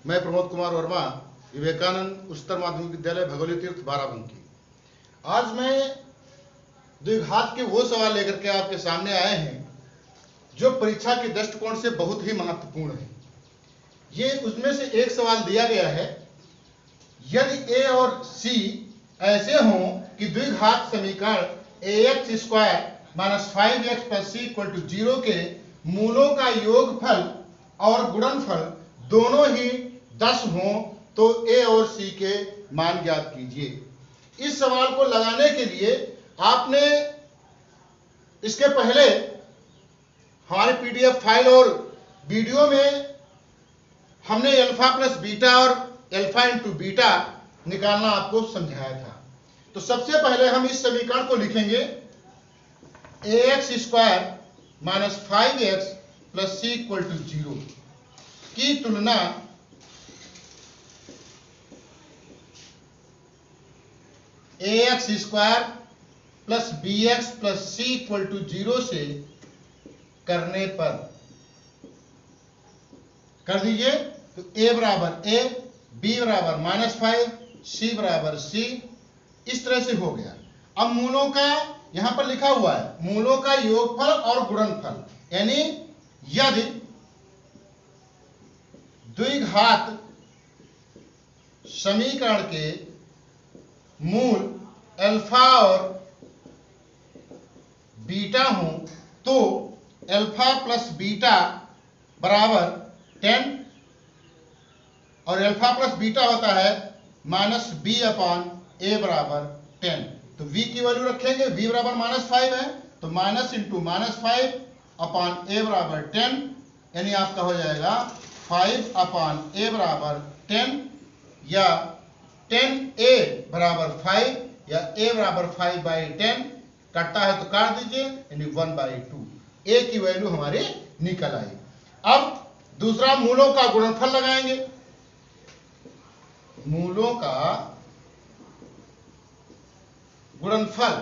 मैं प्रमोद कुमार वर्मा, विवेकानंद उच्चतर माध्यमिक विद्यालय भगोली तीर्थ बाराबंकी। आज मैं द्विघात के वो सवाल लेकर के आपके सामने आए हैं जो परीक्षा के दृष्टिकोण से बहुत ही महत्वपूर्ण है। ये उसमें से एक सवाल दिया गया है, यदि ए और सी ऐसे हों कि द्विघात समीकरण ax square minus 5x plus C equal to 0 के मूलों का योगफल और गुणनफल दोनों ही 10 हों तो a और c के मान ज्ञात कीजिए। इस सवाल को लगाने के लिए आपने इसके पहले हमारे पीडीएफ फाइल और वीडियो में हमने अल्फा प्लस बीटा और अल्फा इंटू बीटा निकालना आपको समझाया था। तो सबसे पहले हम इस समीकरण को लिखेंगे ax square minus 5x plus C equal to 0 की तुलना ax square plus bx plus C equal to 0 से करने पर कर दीजिए। तो a बराबर a, b बराबर माइनस 5, c बराबर c, इस तरह से हो गया। अब मूलों का यहां पर लिखा हुआ है मूलों का योगफल और गुणनफल, यानी यदि द्विघात समीकरण के मूल अल्फा और बीटा हों तो अल्फा प्लस बीटा बराबर 10 और अल्फा प्लस बीटा होता है माइनस बी अपॉन ए बराबर 10। तो v की वैल्यू रखेंगे, v बराबर माइनस 5 है तो माइनस इंटू माइनस 5 अपॉन ए बराबर 10, यानी आपका हो जाएगा 5 अपॉन ए बराबर 10 या 10a बराबर 5 या a बराबर 5 बाई 10, कटता है तो काट दीजिए, यानी 1/2। a की वैल्यू हमारी निकल आई। अब दूसरा मूलों का गुणनफल लगाएंगे। मूलों का गुणनफल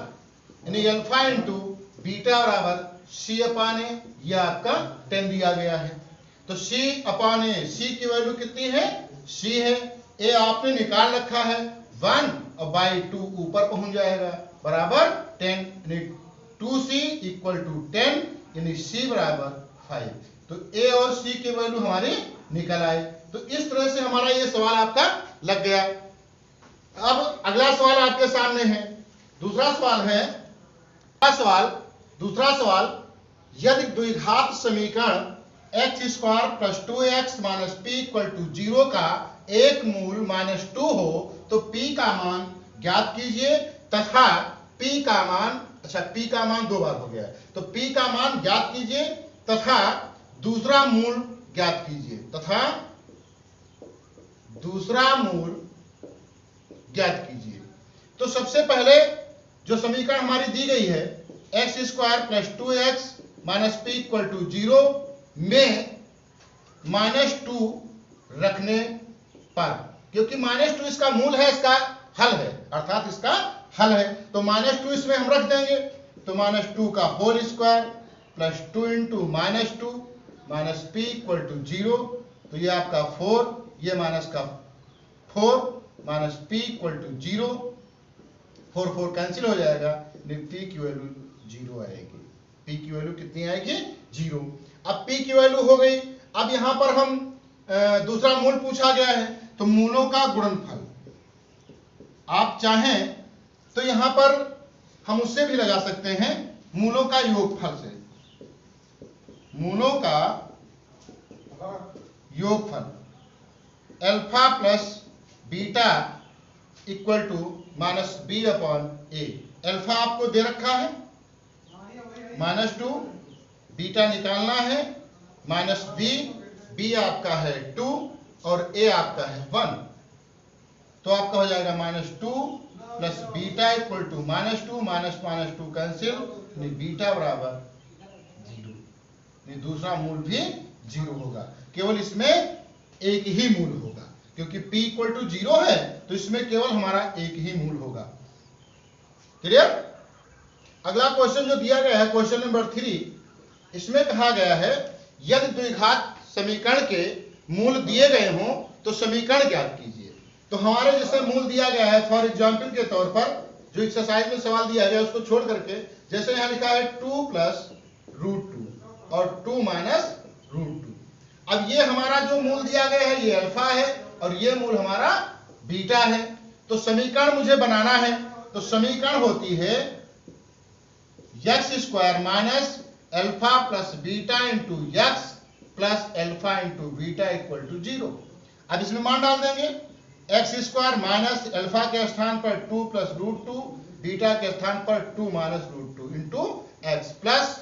यानी अल्फा इंटू बीटा बराबर सी अपान ए, यह आपका 10 दिया गया है। तो सी अपान ए, सी की वैल्यू कितनी है? सी है। ए आपने निकाल रखा है 1 और बाई 2 ऊपर पहुंच जाएगा बराबर 10, यानी 2c इक्वल टू 10, यानी c बराबर 5। तो ए और सी की वैल्यू हमारी निकल आई। तो इस तरह से हमारा ये सवाल आपका लग गया। अब अगला सवाल आपके सामने है। दूसरा सवाल यदि द्विघात समीकरण x square plus 2x minus P equal to 0 का एक मूल माइनस 2 हो तो p का मान ज्ञात कीजिए तथा p का मान, अच्छा p का मान 2 बार हो गया, तो p का मान ज्ञात कीजिए तथा दूसरा मूल ज्ञात कीजिए तो सबसे पहले जो समीकरण हमारी दी गई है x square plus 2x minus P equal to 0 में माइनस 2 रखने पर, क्योंकि माइनस 2 इसका मूल है, इसका हल है, अर्थात इसका हल है, तो माइनस 2 इसमें हम रख देंगे। तो माइनस 2 का whole square plus 2 into minus 2 minus P equal to 0, तो ये आपका 4, ये माइनस का 4 minus P equal to 0, 4 4 cancel हो जाएगा, पी की वैल्यू 0 आएगी। पी की वैल्यू कितनी आएगी? 0। अब पी की वैल्यू हो गई। अब यहां पर हम दूसरा मूल पूछा गया है, तो मूलों का गुणनफल आप चाहें तो यहां पर हम उससे भी लगा सकते हैं, मूलों का योगफल से। मूलों का योगफल alpha plus beta equal to minus B upon A. Alpha आपको दे रखा है माइनस 2, बीटा निकालना है माइनस बी, बी आपका है 2 और ए आपका है 1, तो आपका हो जाएगा minus 2 plus beta equal to minus 2 minus minus 2 cancel, यानी बीटा बराबर 0, यानी दूसरा मूल भी 0 होगा। केवल इसमें एक ही मूल होगा, क्योंकि p इक्वल टू 0 है तो इसमें केवल हमारा एक ही मूल होगा। क्लियर? अगला क्वेश्चन जो दिया गया है क्वेश्चन नंबर 3, इसमें कहा गया है यदि द्विघात समीकरण के मूल दिए गए हों तो समीकरण ज्ञात कीजिए। तो हमारे जैसे मूल दिया गया है, फॉर एग्जाम्पल के तौर पर जो एक्सरसाइज में सवाल दिया गया उसको छोड़ करके, जैसे यहाँ लिखा है 2 प्लस रूट 2 और 2 माइनस रूट 2। अब ये हमारा जो मूल दिया गया है ये अल्फा है और ये मूल हमारा बीटा है। तो समीकरण मुझे बनाना है, तो समीकरण होती है X square minus alpha plus beta into X plus alpha into beta equal to 0। अब इसमें मान डाल देंगे, एक्स स्क्वायर माइनस अल्फा के स्थान पर 2 प्लस रूट 2, बीटा के स्थान पर 2 minus root 2 into X plus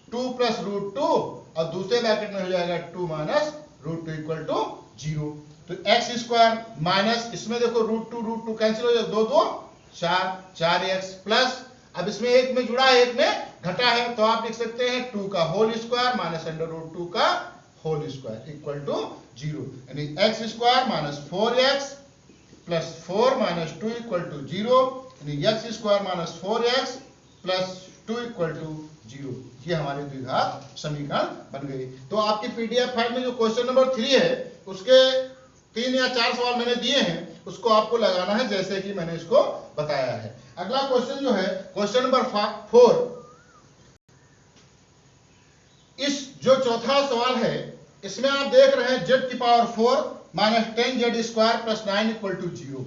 2 plus root 2 और दूसरे ब्रैकेट में हो जाएगा 2 माइनस रूट 2 इक्वल टू 0। तो एक्स स्क्वायर माइनस, इसमें देखो रूट टू कैंसिल हो जाएगा, 2 2 4 4x प्लस, अब इसमें एक में जुड़ा है एक में घटा है, तो आप लिख सकते हैं 2 का whole square minus under root 2 का होल स्क्वायर इक्वल टू 0। यानी X square minus 4x plus 4 minus 2 equal to 0, यानी X square minus 4x plus 2 equal to 0। ये हमारे द्विघात समीकरण बन गई। तो आपकी पीडीएफ फाइल में जो क्वेश्चन नंबर 3 है उसके 3 या 4 सवाल मैंने दिए हैं, उसको आपको लगाना है जैसे कि मैंने इसको बताया है। अगला क्वेश्चन जो है क्वेश्चन नंबर 4, इस जो चौथा सवाल है इसमें आप देख रहे हैं z की power 4 minus 10z square plus 9 equal to 0।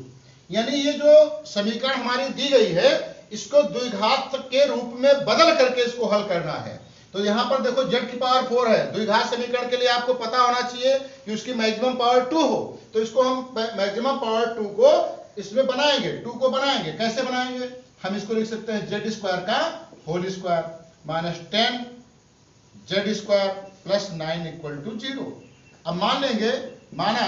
यानी ये जो समीकरण हमारी दी गई है इसको द्विघात के रूप में बदल करके इसको हल करना है। तो यहां पर देखो z की पावर 4 है, द्विघात समीकरण के लिए आपको पता होना चाहिए कि उसकी मैक्सिमम पावर 2 हो, तो इसको हम मैक्सिमम पावर 2 को इसमें बनाएंगे, 2 को बनाएंगे। कैसे बनाएंगे, हम इसको लिख सकते हैं z स्क्वायर का whole square minus 10 z square plus 9 equal to 0। अब मान लेंगे, माना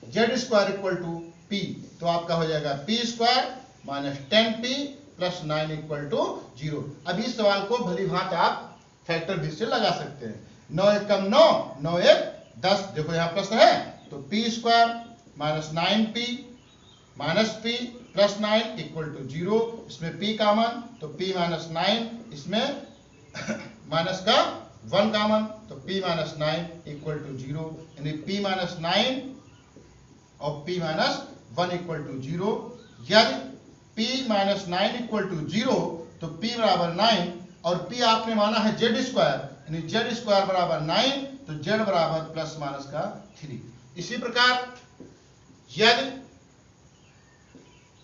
z square equal to p, तो आपका हो जाएगा p square minus 10p plus 9 equal to 0। अब इस सवाल को भली भांति आप फैक्टर भी से लगा सकते हैं। 9 एक कम 9, 9 एक 10, देखो यहाँ प्लस है तो p square minus 9p minus p plus 9 equal to 0। इसमें p कॉमन तो p माइनस 9, इसमें माइनस का 1 कॉमन तो p माइनस 9 इक्वल टू 0, यानी p माइनस 9 और p माइनस 1 इक्वल टू 0। यदि p माइनस 9 इक्वल टू 0 तो p बराबर 9 और p आपने माना है z स्क्वायर, यानी z स्क्वायर बराबर 9 तो z बराबर प्लस माइनस का 3। इसी प्रकार यदि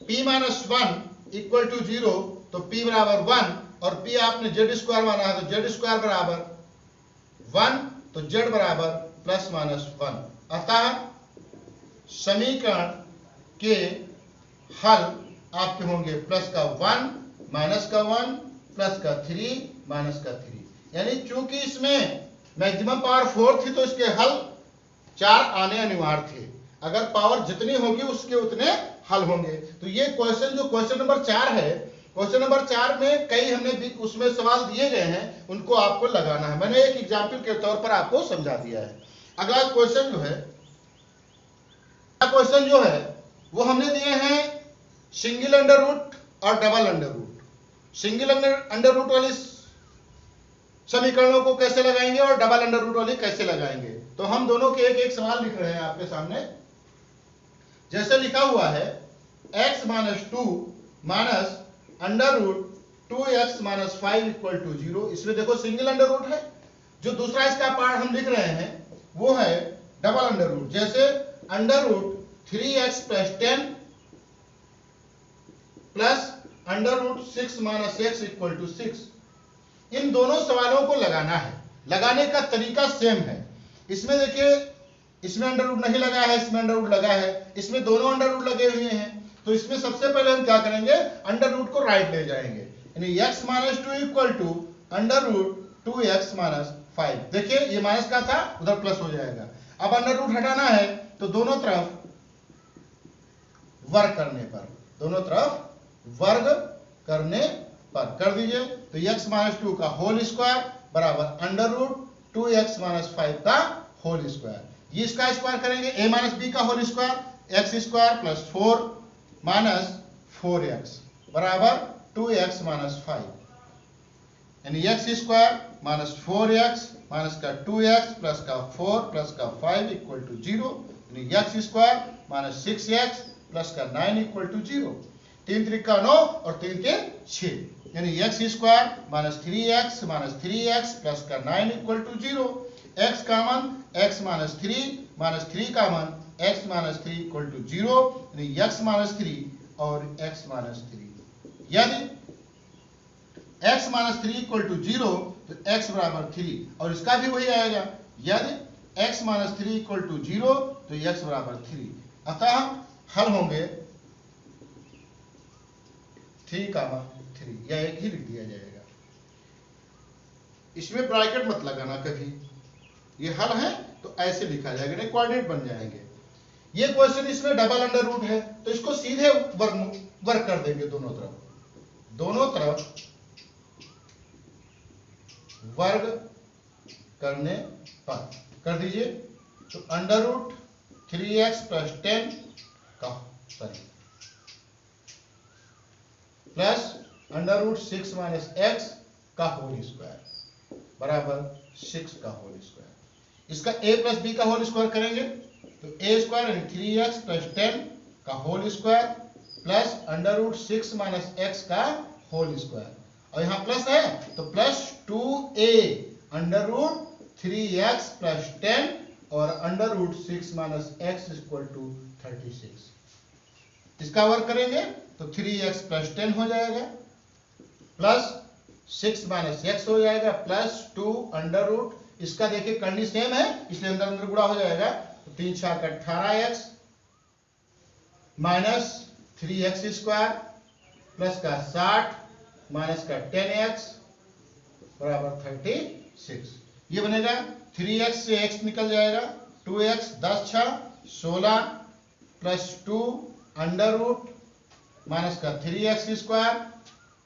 p माइनस 1 इक्वल टू 0 तो p बराबर 1 और p आपने z स्क्वायर माना है तो z स्क्वायर बराबर 1 तो z बराबर प्लस माइनस 1। अतः समीकरण के हल आपके होंगे प्लस का 1 माइनस का 1 प्लस का 3 माइनस का 3। यानी चूंकि इसमें मैक्सिमम पावर 4 थी तो इसके हल 4 आने अनिवार्य थे, अगर पावर जितनी होगी उसके उतने हल होंगे। तो ये क्वेश्चन जो क्वेश्चन नंबर 4 है, क्वेश्चन नंबर 4 में कई हमने उसमें सवाल दिए गए हैं, उनको आपको लगाना है। मैंने एक एग्जाम्पल के तौर पर आपको समझा दिया है। अगला क्वेश्चन जो है वो हमने दिए हैं सिंगल अंडर रूट और double under root. Single under root वाली समीकरणों को कैसे लगाएंगे और डबल अंडर रूट वाली कैसे लगाएंगे, तो हम दोनों के एक एक सवाल लिख रहे हैं आपके सामने। जैसे लिखा हुआ है x minus 2 minus under root 2x minus 5 equal to 0। इसमें देखो सिंगल अंडर रूट है, जो दूसरा इसका पार्ट हम लिख रहे हैं वो है डबल अंडर रूट। जैसे under root 3x plus 10 plus under root 6 minus x equal to 6। इन दोनों सवालों को लगाना है, लगाने का तरीका सेम है। इसमें देखिए, इसमें अंडर रूट नहीं लगा है, इसमें अंडर रूट लगा है, इसमें दोनों अंडर रूट लगे हुए हैं। तो इसमें सबसे पहले हम क्या करेंगे, अंडर रूट को राइट ले जाएंगे, यानी x minus 2 equal to under root 2x minus 5। देखिए ये माइनस का था, उधर प्लस हो जाएगा। अब अंडर रूट हटाना है तो दोनों तरफ वर्ग करने पर, दोनों तरफ वर्ग करने पर कर दीजिए। तो x माइनस 2 का होल स्क्वायर बराबर अंडर रूट 2x माइनस 5 का होल स्क्वायर। ये इसका स्क्वायर करेंगे a माइनस b का whole square, x square plus 4 minus 4x बराबर 2x माइनस 5, यानी x square minus 4x minus का 2x प्लस का 4 प्लस का 5 इक्वल टू 0, यानी X square minus 6x plus का 9 इक्वल टू 0। 3 त्रिका 9 और 3 के 6, यानी X square minus 3x plus का 9 equal to 0। x common x minus 3 common x minus 3 equal to 0, यानी x माइनस 3 और x माइनस 3। यदि x माइनस 3 इक्वल टू 0 तो x बराबर 3, और इसका भी वही आएगा, यदि x माइनस 3 इक्वल टू 0 तो x बराबर 3। अतः हल होंगे 3, या एक ही लिख दिया जाएगा, इसमें ब्रैकेट मत लगाना कभी। ये हल है तो ऐसे लिखा जाएगा, नहीं कोऑर्डिनेट बन जाएंगे। ये क्वेश्चन इसमें डबल अंडर रूट है तो इसको सीधे वर्क कर देंगे दोनों तरफ वर्ग करने पर कर दीजिए। तो अंडर रूट 3x प्लस 10 का plus under root 6 minus x का होल स्क्वायर बराबर 6 का होल स्क्वायर। इसका a प्लस b का होल स्क्वायर करेंगे तो a स्क्वायर यानी 3x प्लस 10 का whole square plus under root 6 minus x का होल स्क्वायर, और यहाँ प्लस है तो plus 2a under root 3x plus 10 और under root 6 minus x equal to 36। इसका वर्क करेंगे तो 3x प्लस 10 हो जाएगा प्लस 6 माइनस x हो जाएगा प्लस 2 अंडर रूट, इसका देखिए करनी सेम है इसलिए अंदर अंदर गुणा हो जाएगा, तो 3 4 का 18x minus 3x square plus का 60 माइनस का 10x बराबर 36। ये बनेगा 3x से x निकल जाएगा, 2x 10 6 16 plus 2 under root minus का 3x स्क्वायर,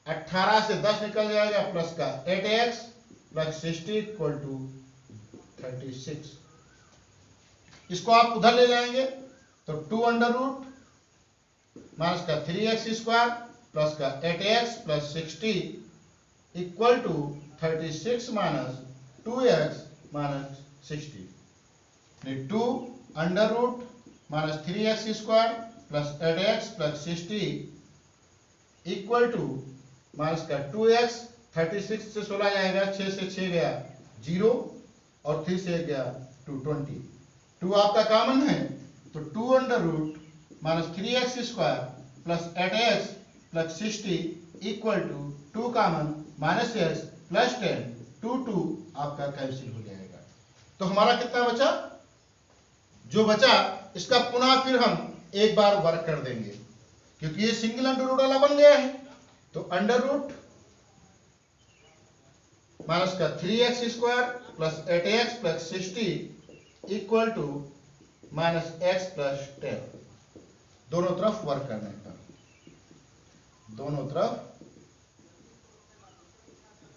18 से 10 निकल जाएगा प्लस का 8x प्लस 60 इक्वल टू 36। इसको आप उधर ले जाएंगे तो 2 अंडर रूट माइनस का 3x स्क्वायर प्लस का 8x plus 60 equal to 36 minus 2x minus 60, 2 under root minus 3x square plus 8x plus 60 equal to minus का 2x, 36 से 16 जाएगा, 6 से 6 गया 0 और 3 से गया 2 20। 2 आपका कॉमन है तो 2 under root minus 3x square plus 8x plus 60 equal to 2 common minus x plus 10, 2 आपका कैंसिल हो जाएगा। तो हमारा कितना बचा? जो बचा इसका पुनः फिर हम एक बार वर्क कर देंगे क्योंकि ये सिंगल अंडर रूट वाला बन गया है। तो अंडर रूट माइनस का 3x square plus 8x plus 60 equal to minus x plus 10, दोनों तरफ वर्क करने पर दोनों तरफ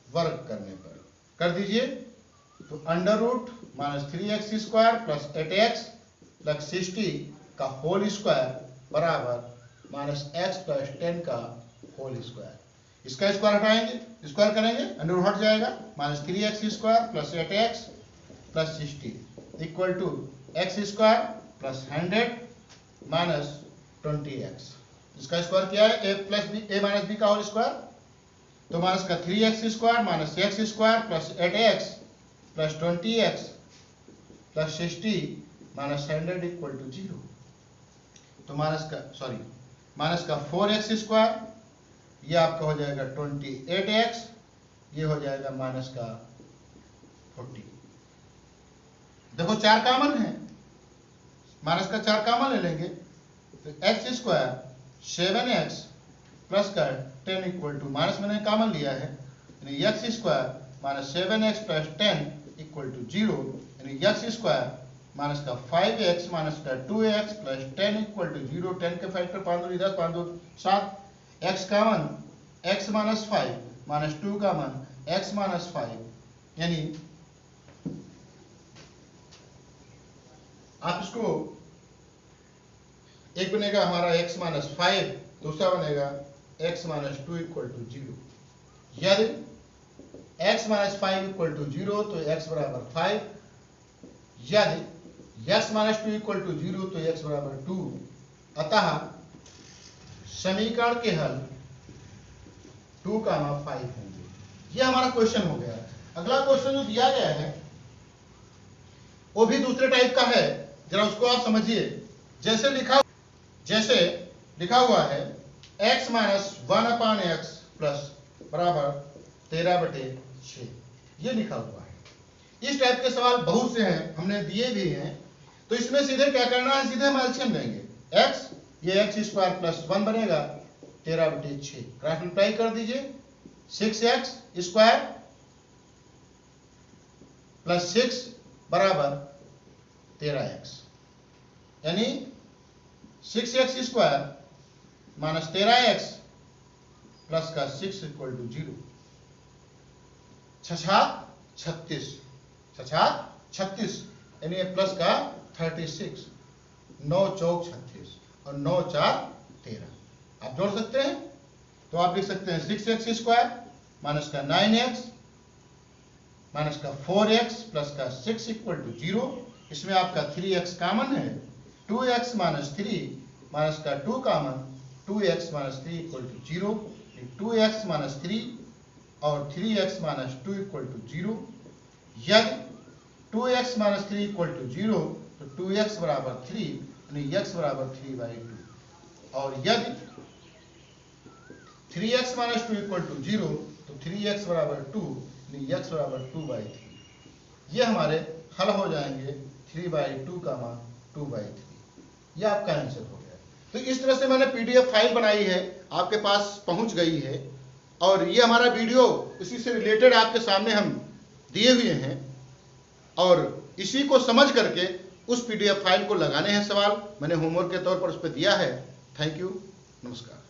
वर्क करने पर कर दीजिए। तो under root minus 3x square plus 8x plus 60 का होल स्क्वायर बराबर माइनस x प्लस 10 का होल स्क्वायर। इसका स्क्वायर हटाएंगे, स्क्वायर करेंगे अंडर रूट हट जाएगा, minus 3x square plus 8x plus 60 equal to x square plus 100 minus 20x। इसका square क्या है? a plus B, a minus B का होल स्क्वायर, तो माइनस का 3x square minus x square plus 8x plus 20x plus 60 minus 100 equal to 0। तो minus का 4x square, ये आपका हो जाएगा 28x, ये हो जाएगा माइनस का 40। देखो 4 कॉमन है, माइनस का 4 कॉमन ले लेंगे तो x स्क्वायर 7x प्लस का 10 इक्वल टू, माइनस मैंने कॉमन लिया है यानी x square minus 7x plus 10 equal to 0, यानी x स्क्वायर माइनस का 5x माइनस का 2x प्लस 10 इक्वल टू 0। 10 के फैक्टर 5 दूनी 10, 5 2 7, x common x minus 5 minus 2 common x minus 5, यानी आप इसको एक बनेगा हमारा x माइनस 5, दूसरा बनेगा x माइनस 2 इक्वल टू 0। यदि x माइनस 5 इक्वल टू 0 तो x बराबर 5, यदि x माइनस 2 इक्वल टू 0 तो x बराबर 2। अतः समीकरण के हल 2, 5 होंगे। यह हमारा क्वेश्चन हो गया। अगला क्वेश्चन जो दिया गया है वो भी दूसरे टाइप का है, जरा उसको आप समझिए। जैसे लिखा हुआ है x माइनस 1/x प्लस बराबर 13/6, ये लिखा हुआ है। इस टाइप के सवाल बहुत से हैं, हमने दिए भी हैं। तो इसमें सीधे क्या करना है, सीधे हम एलसीएम लेंगे। x, ये x स्क्वायर प्लस 1 बनेगा 13/6, क्रॉस मल्टीप्लाई कर दीजिए। 6x स्क्वायर प्लस 6 बराबर 13x, यानी 6x square minus 13x plus का 6 इक्वल टू 0। 6×36, 6×36 यानी प्लस का 36, 9×4 36 और 9×4 13। आप जोड़ सकते हैं, तो आप लिख सकते हैं 6x स्क्वायर माइनस का 9x माइनस का 4x प्लस का 6 इक्वल टू 0। इसमें आपका 3x कॉमन है, 2x माइनस 3 माइनस का 2 common, 2x minus 3 equal to 0। 2x minus 3 और 3x माइनस 2 इक्वल टू 0। यदि 2x माइनस 3 इक्वल टू 0 तो 2x बराबर 3 यानी x बराबर 3/2। और यदि 3x माइनस 2 इक्वल टू 0 तो 3x बराबर 2 यानी x बराबर 2/3। ये हमारे हल हो जाएंगे 3/2, 2/3। ये आपका आंसर हो गया। तो इस तरह से मैंने पीडीएफ फाइल बनाई है, आपके पास पहुंच गई है। और ये हमारा वीडियो इसी से रिलेटेड आपके सामने हम दिए हुए हैं, और इसी को समझ करके उस पीडीएफ फाइल को लगाने हैं सवाल। मैंने होमवर्क के तौर पर उस पर दिया है। थैंक यू, नमस्कार।